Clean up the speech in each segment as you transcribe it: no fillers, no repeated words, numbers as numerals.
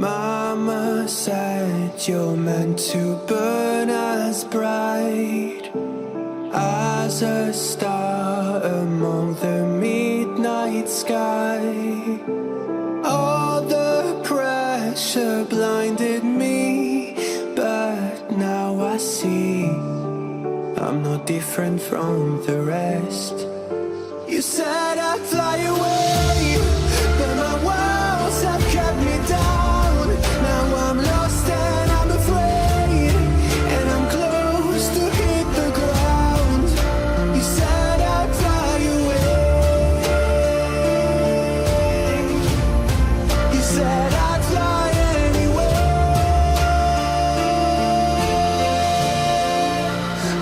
Mama said you're meant to burn as bright as a star among the midnight sky. All the pressure blinded me, but now I see I'm no different from the rest. You said I'd fly away, but my walls have kept me down. Now I'm lost and I'm afraid, and I'm close to hit the ground. You said I'd fly away. You said I'd fly anyway,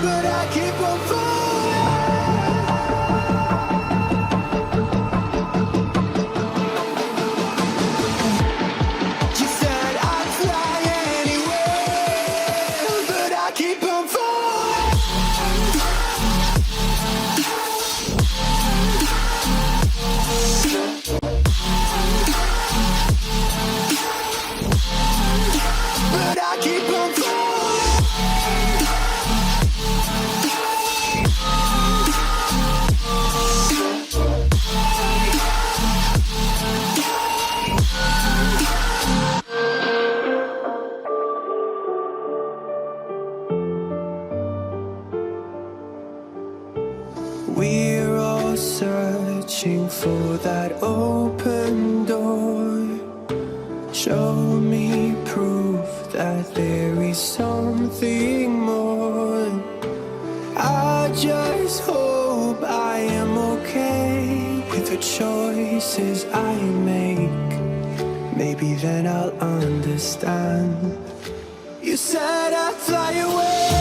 but I keep on falling. You said I'd fly anywhere, but I keep on falling. But I keep on falling. We're all searching for that open door. Show me proof that there is something more. I just hope I am okay with the choices I make. Maybe then I'll understand. You said I'd fly away,